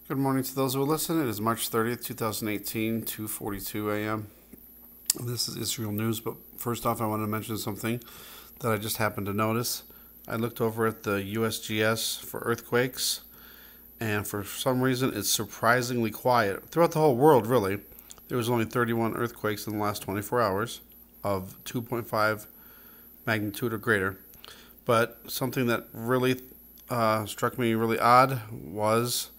Good morning to those who listen. It is March 30th, 2018, 2:42 a.m. This is Israel News, but first off, I want to mention something that I just happened to notice. I looked over at the USGS for earthquakes, and for some reason, it's surprisingly quiet. Throughout the whole world, really, there was only 31 earthquakes in the last 24 hours of 2.5 magnitude or greater. But something that really struck me really odd was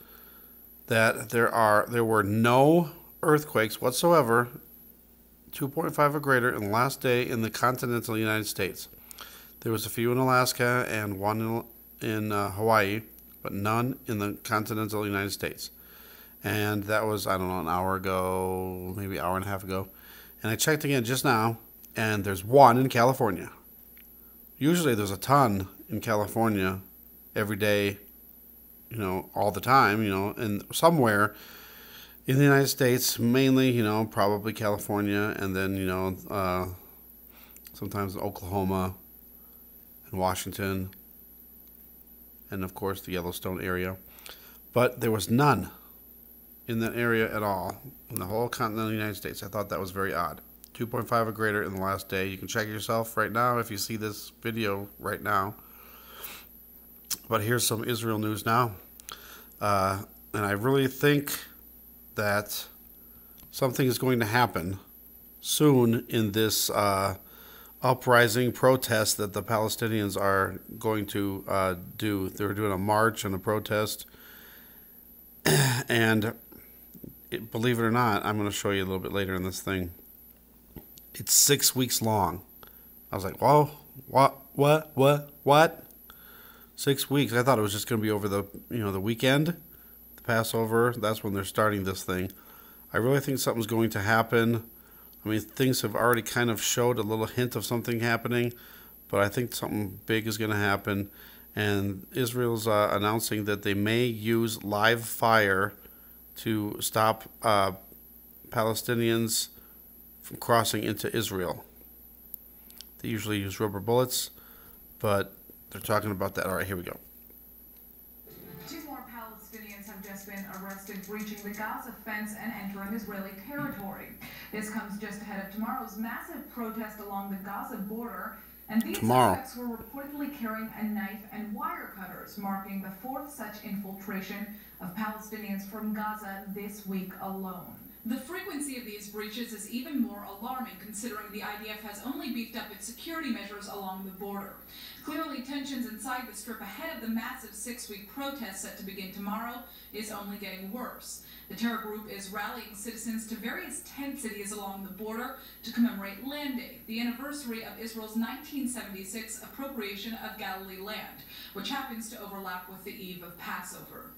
that there were no earthquakes whatsoever, 2.5 or greater, in the last day in the continental United States. There was a few in Alaska and one in Hawaii, but none in the continental United States. And that was, I don't know, an hour ago, maybe an hour and a half ago. And I checked again just now, and there's one in California. Usually there's a ton in California every day, all the time, and somewhere in the United States, mainly, probably California, and then, sometimes Oklahoma and Washington, and of course the Yellowstone area. But there was none in that area at all in the whole continental United States. I thought that was very odd. 2.5 or greater in the last day. You can check yourself right now if you see this video right now. But here's some Israel news now. And I really think that something is going to happen soon in this uprising protest that the Palestinians are going to do. They're doing a march and a protest. And believe it or not, I'm going to show you a little bit later in this thing. It's 6 weeks long. I was like, whoa, what? 6 weeks. I thought it was just going to be over the weekend, the Passover. That's when they're starting this thing. I really think something's going to happen. I mean, things have already kind of showed a little hint of something happening, but I think something big is going to happen. And Israel's announcing that they may use live fire to stop Palestinians from crossing into Israel. They usually use rubber bullets, but they're talking about that. All right, here we go. Two more Palestinians have just been arrested breaching the Gaza fence and entering Israeli territory. This comes just ahead of tomorrow's massive protest along the Gaza border. And these suspects were reportedly carrying a knife and wire cutters, marking the fourth such infiltration of Palestinians from Gaza this week alone. The frequency of these breaches is even more alarming, considering the IDF has only beefed up its security measures along the border. Clearly, tensions inside the Strip ahead of the massive 6-week protest set to begin tomorrow is only getting worse. The terror group is rallying citizens to various tent cities along the border to commemorate Land Day, the anniversary of Israel's 1976 appropriation of Galilee land, which happens to overlap with the eve of Passover.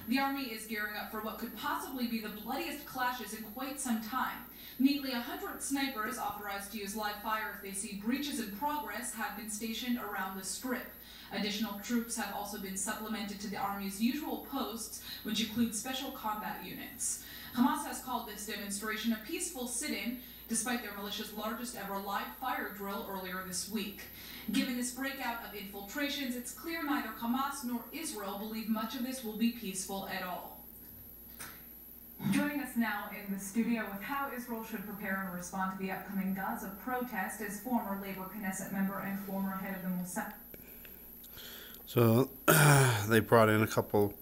The army is gearing up for what could possibly be the bloodiest clashes in quite some time. Nearly 100 snipers authorized to use live fire if they see breaches in progress have been stationed around the Strip. Additional troops have also been supplemented to the army's usual posts, which include special combat units. Hamas has called this demonstration a peaceful sit-in, despite their militia's largest ever live fire drill earlier this week. Given this breakout of infiltrations, it's clear neither Hamas nor Israel believe much of this will be peaceful at all. Joining us now in the studio with how Israel should prepare and respond to the upcoming Gaza protest is former Labor Knesset member and former head of the Mossad. So they brought in a couple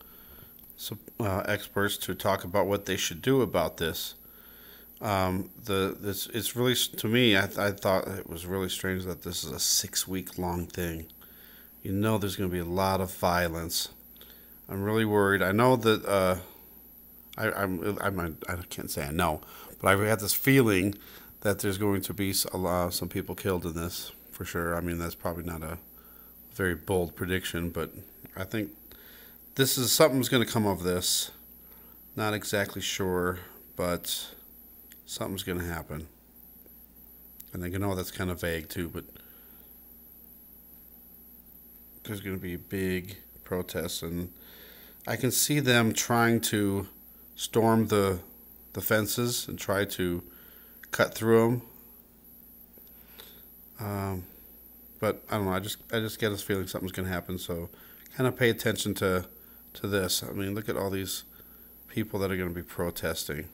experts to talk about what they should do about this. It's really, to me, I thought it was really strange that this is a 6-week long thing. There's going to be a lot of violence. I'm really worried. I know that I can't say I know, but I had this feeling that there's going to be some people killed in this for sure. I mean, that's probably not a very bold prediction, but I think something's going to come of this. Not exactly sure, but something's going to happen. And I know that's kind of vague too, but there's going to be big protests, and I can see them trying to storm the the fences and try to cut through them. But I don't know. I just get this feeling something's going to happen. So kind of pay attention to this. I mean, look at all these people that are going to be protesting.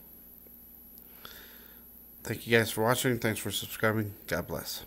Thank you guys for watching. Thanks for subscribing. God bless.